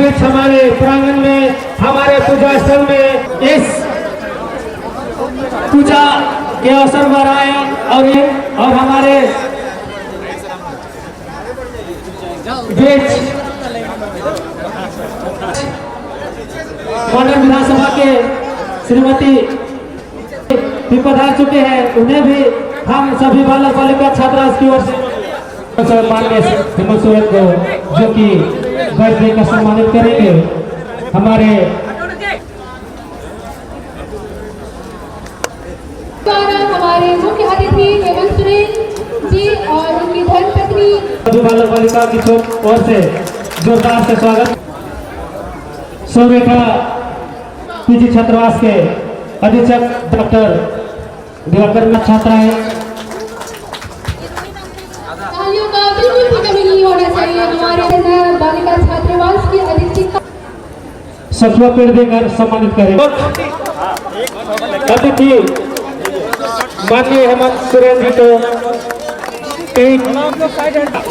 बीच हमारे प्रांगण में, हमारे पूजा स्थल में इस पूजा के अवसर पर आए और हमारे बीच मंडल विधानसभा के श्रीमती भी पधार चुके हैं। उन्हें भी हम सभी बालक बालिका छात्रावास की ओर से माननीय हेमंत सोरेन को, जो कि बर्थडे का सम्मानित करेंगे। हमारे मुख्य अतिथि हेमंत सोरेन जी और उनकी धर्मपत्नी सभी बालक बालिका की ओर से जोरदार से स्वागत। सौरेखा पीजी छात्रावास के अधीक्षक डॉक्टर दिवाकर छात्राएं, तालियों का बिल्कुल भी कमी नहीं होना चाहिए। हमारे बालिका छात्रावास की अधीक्षिका सखुआ पेड़ देकर सम्मानित करें। अतिथि माननीय हेमंत सोरेन जी को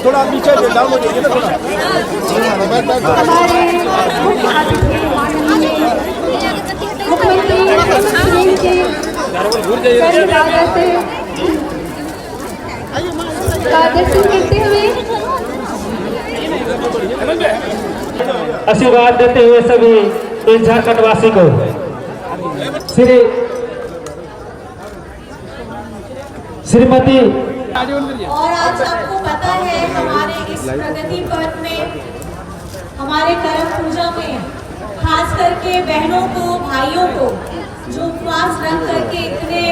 थोड़ा पीछे डाउन हो जाइए थोड़ा। हमारे मुख्यमंत्री हेमंत सोरेन जी दर्शन करते हुए आशीर्वाद देते हुए सभी इस झारखंडवासी को श्रीमती। और आज सबको पता है हमारे इस प्रगति पर्व में, हमारे करम पूजा में खास करके बहनों को, भाइयों को जो उपवास रख करके इतने,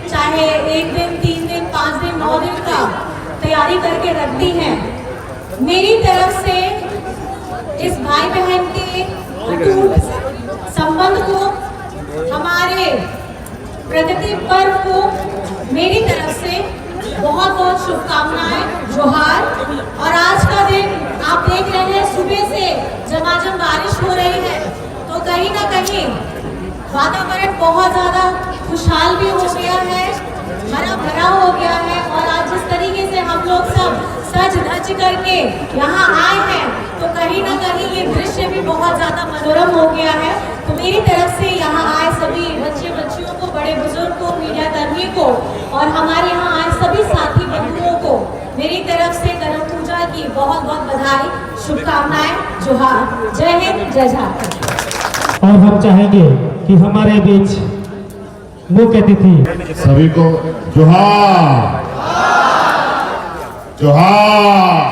चाहे 1 दिन, 3 दिन, 5 दिन, 9 दिन का तैयारी करके रखती हैं, मेरी तरफ से इस भाई बहन के अटूट संबंध को, हमारे प्रगति पर्व को मेरी तरफ से बहुत बहुत शुभकामनाएं, जोहार। और आज का दिन आप देख रहे हैं, सुबह से झमाझम बारिश हो रही है, तो कहीं ना कहीं वातावरण बहुत ज़्यादा खुशहाल भी हो गया है, हरा भरा हो गया है। और आज जिस तरीके से हम लोग सब सज धज करके यहाँ आए हैं, तो कहीं ना कहीं ये दृश्य भी बहुत ज़्यादा मनोरम हो गया है। तो मेरी तरफ से यहाँ आए सभी बच्चे बच्चियों को, बड़े बुजुर्ग को, मीडिया कर्मी को और हमारे यहाँ आए सभी साथी बंधुओं को मेरी तरफ से करम पूजा की बहुत बहुत बधाई, शुभकामनाएं, जोहार। जय हिंद, जय झारखंड। और हम चाहेंगे कि हमारे बीच मुख्य अतिथि सभी को जोहार जोहार।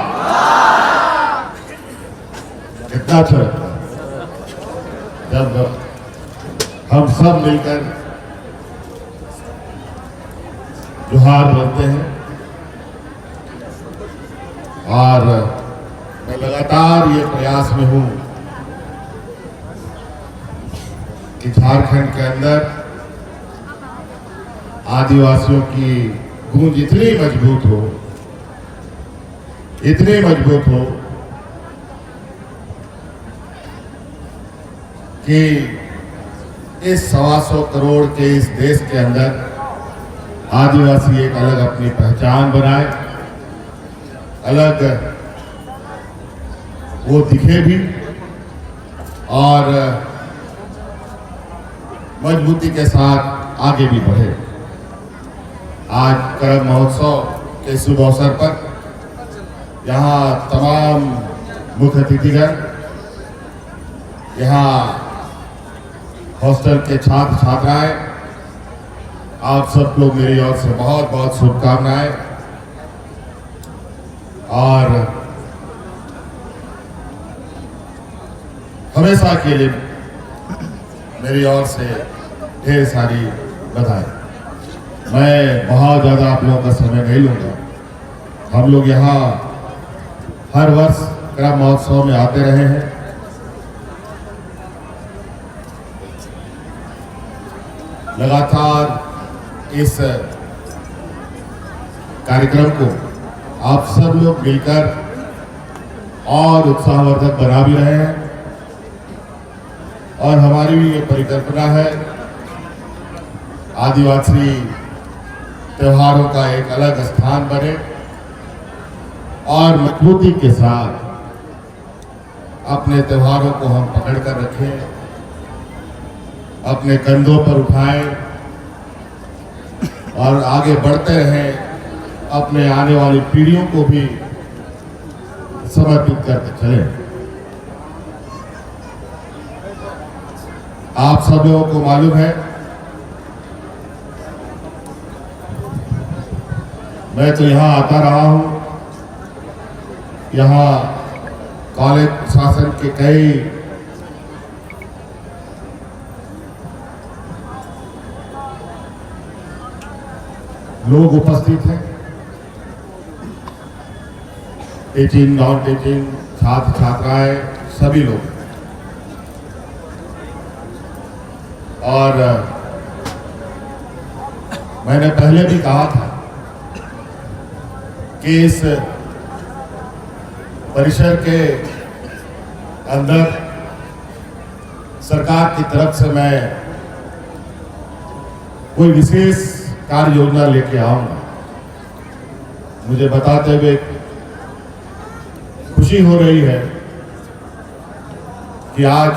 कितना अच्छा लगता है जब हम सब मिलकर जोहार बोलते हैं। और मैं लगातार ये प्रयास में हूं कि झारखंड के अंदर आदिवासियों की गूंज इतनी मजबूत हो, इतनी मजबूत हो कि इस 125 करोड़ के इस देश के अंदर आदिवासी एक अलग अपनी पहचान बनाए, अलग वो दिखे भी और मजबूती के साथ आगे भी बढ़े। आज करम महोत्सव के शुभ अवसर पर यहाँ तमाम मुख्य अतिथिगण, यहाँ हॉस्टल के छात्र छात्राएं, आप सब लोग मेरी ओर से बहुत बहुत शुभकामनाएं। और हमेशा के लिए मेरी ओर से ढेर सारी बधाई। मैं बहुत ज़्यादा आप लोगों का समय नहीं लूँगा। हम लोग यहाँ हर वर्ष करम महोत्सव में आते रहे हैं। लगातार इस कार्यक्रम को आप सब लोग मिलकर और उत्साहवर्धक बना भी रहे हैं। और हमारी भी ये परिकल्पना है, आदिवासी त्योहारों का एक अलग स्थान बने और मजबूती के साथ अपने त्योहारों को हम पकड़ कर रखें, अपने कंधों पर उठाएं और आगे बढ़ते रहें, अपने आने वाली पीढ़ियों को भी समर्पित करके चलें। आप सब लोगों को मालूम है, मैं तो यहाँ आता रहा हूँ। यहाँ कॉलेज प्रशासन के कई लोग उपस्थित हैं, टीचिंग, नॉन टीचिंग, छात्र छात्राएं, सभी लोग। और मैंने पहले भी कहा था कि इस परिसर के अंदर सरकार की तरफ से मैं कोई विशेष कार्य योजना लेके आऊंगा। मुझे बताते हुए खुशी हो रही है कि आज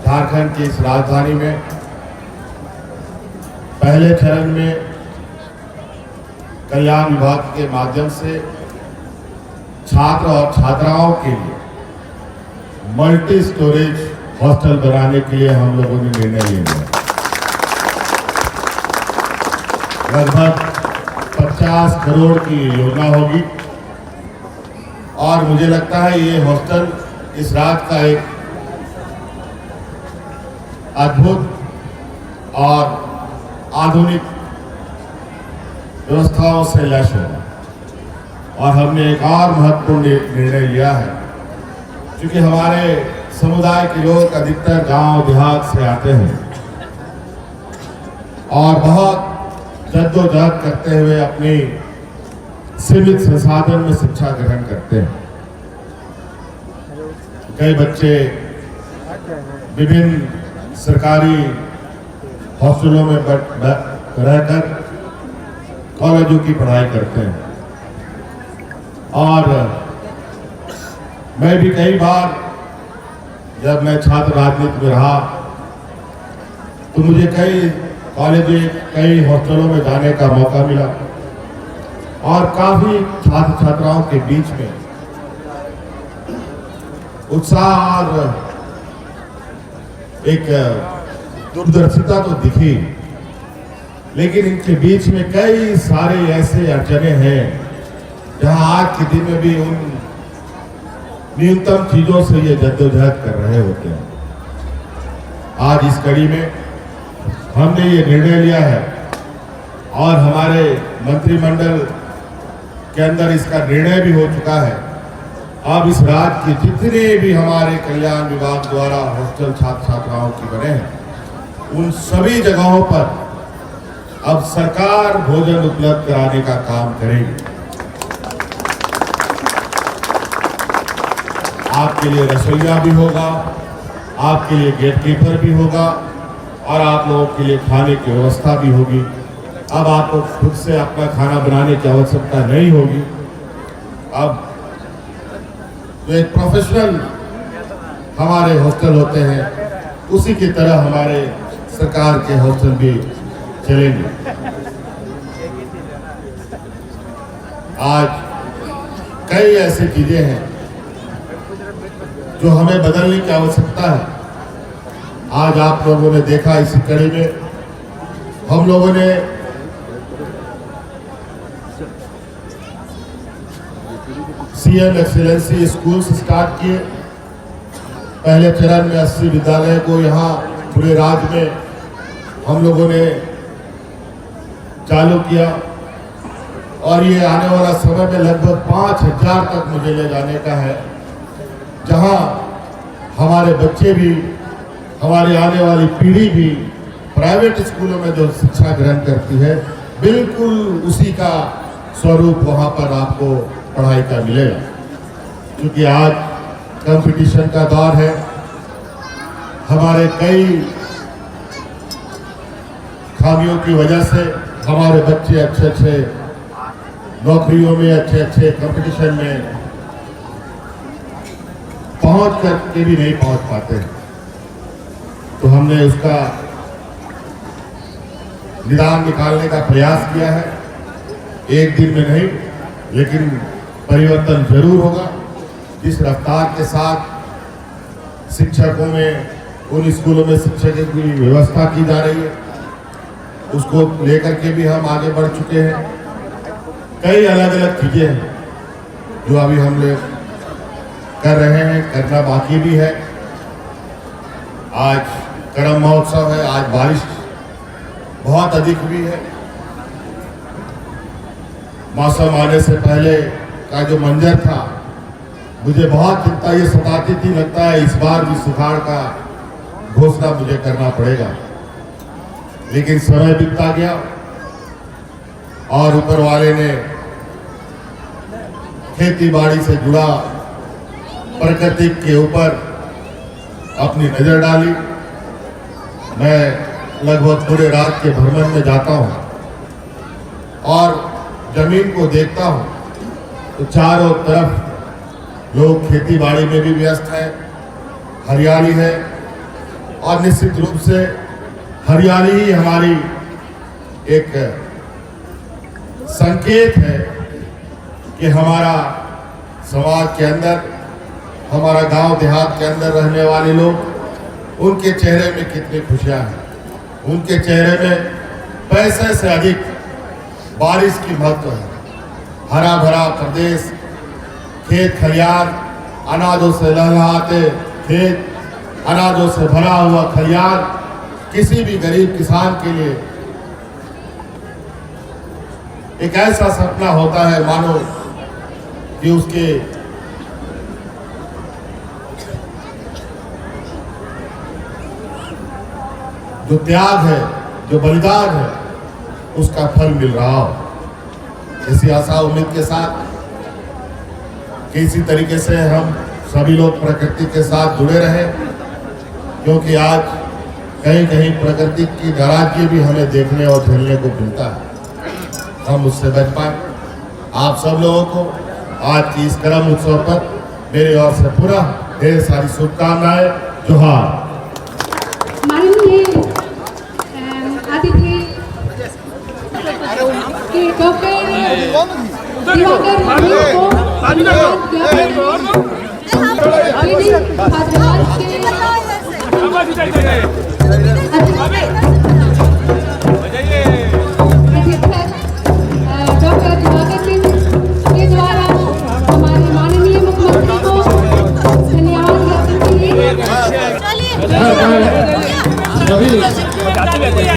झारखंड की इस राजधानी में पहले चरण में कल्याण विभाग के माध्यम से छात्र और छात्राओं के लिए मल्टी स्टोरेज हॉस्टल बनाने के लिए हम लोगों ने निर्णय लिया। लगभग 50 करोड़ की योजना होगी और मुझे लगता है ये हॉस्टल इस राज्य का एक अद्भुत और आधुनिक व्यवस्थाओं से लैस होगा। और हमने एक और महत्वपूर्ण निर्णय लिया है, क्योंकि हमारे समुदाय के लोग अधिकतर गांव देहात से आते हैं और बहुत जद्दोजहद करते हुए अपनी सीमित संसाधन में शिक्षा ग्रहण करते हैं। कई बच्चे विभिन्न सरकारी हॉस्टलों में रहकर कॉलेजों की पढ़ाई करते हैं। और मैं भी कई बार जब मैं छात्र राजनीति में रहा तो मुझे कई कॉलेजों, कई हॉस्टलों में जाने का मौका मिला और काफी छात्र छात्राओं के बीच में उत्साह और एक दूरदर्शिता तो दिखी, लेकिन इनके बीच में कई सारे ऐसे अड़चने हैं जहां आज के दिन में भी उन न्यूनतम चीजों से ये जद्दोजहद कर रहे होते हैं। आज इस कड़ी में हमने ये निर्णय लिया है और हमारे मंत्रिमंडल के अंदर इसका निर्णय भी हो चुका है। अब इस राज्य के जितने भी हमारे कल्याण विभाग द्वारा हॉस्टल छात्र छात्राओं की बने हैं, उन सभी जगहों पर अब सरकार भोजन उपलब्ध कराने का काम करेगी। आपके लिए रसोइया भी होगा, आपके लिए गेटकीपर भी होगा और आप लोगों के लिए खाने की व्यवस्था भी होगी। अब आपको खुद से अपना खाना बनाने की आवश्यकता नहीं होगी। अब जो एक प्रोफेशनल हमारे हॉस्टल होते हैं, उसी की तरह हमारे सरकार के हॉस्टल भी चलेंगे। आज कई ऐसी चीजें हैं जो हमें बदलने की आवश्यकता है। आज आप लोगों ने देखा इसी कड़ी में हम लोगों ने सीएम एक्सीलेंसी स्कूल्स स्टार्ट किए। पहले चरण में 80 विद्यालय को यहाँ पूरे राज्य में हम लोगों ने चालू किया और ये आने वाला समय में लगभग 5000 तक मुझे ले जाने का है, जहाँ हमारे बच्चे भी, हमारी आने वाली पीढ़ी भी प्राइवेट स्कूलों में जो शिक्षा ग्रहण करती है, बिल्कुल उसी का स्वरूप वहाँ पर आपको पढ़ाई का मिलेगा। क्योंकि आज कंपटीशन का दौर है, हमारे कई खामियों की वजह से हमारे बच्चे अच्छे नौकरियों में, अच्छे कंपटीशन में पहुंच करके भी नहीं पहुंच पाते हैं। तो हमने उसका निदान निकालने का प्रयास किया है। एक दिन में नहीं, लेकिन परिवर्तन जरूर होगा। जिस रफ्तार के साथ शिक्षकों में, उन स्कूलों में शिक्षकों की व्यवस्था की जा रही है, उसको लेकर के भी हम आगे बढ़ चुके हैं। कई अलग अलग चीजें हैं जो अभी हम लोग कर रहे हैं, करना बाकी भी है। आज करम महोत्सव है, आज बारिश बहुत अधिक हुई है। मौसम आने से पहले का जो मंजर था, मुझे बहुत चिंता ये सताती थी। लगता है इस बार भी सुखाड़ का घोषणा मुझे करना पड़ेगा, लेकिन समय बीतता गया और ऊपर वाले ने खेती बाड़ी से जुड़ा प्रकृति के ऊपर अपनी नजर डाली। मैं लगभग पूरे रात के भ्रमण में जाता हूं और जमीन को देखता हूं तो चारों तरफ लोग खेती बाड़ी में भी व्यस्त हैं, हरियाली है। और निश्चित रूप से हरियाली ही हमारी एक संकेत है कि हमारा समाज के अंदर, हमारा गांव देहात के अंदर रहने वाले लोग, उनके चेहरे में कितनी खुशियां हैं। उनके चेहरे में पैसे से अधिक बारिश की महत्व है। हरा भरा प्रदेश, खेत खलियान, अनाजों से लहलहाते खेत, अनाजों से भरा हुआ खलियान किसी भी गरीब किसान के लिए एक ऐसा सपना होता है मानो कि उसके जो त्याग है, जो बलिदान है, उसका फल मिल रहा हो। इसी आशा उम्मीद के साथ कि इसी तरीके से हम सभी लोग प्रकृति के साथ जुड़े रहे, क्योंकि आज कहीं कहीं प्रकृति की नाराजगी भी हमें देखने और झेलने को मिलता है। हम उससे बच पाए। आप सब लोगों को आज की इस करम उत्सव पर मेरी ओर से पूरा ढेर सारी शुभकामनाएं। जोहार। माननीय अतिथि के डॉक्टर दिवाकर जी को धन्यवाद ज्ञापन छात्रावास के अधीक्षक डॉक्टर दिवाकर सिंह के द्वारा हमारे माननीय मुख्यमंत्री को धन्यवाद ज्ञापन के लिए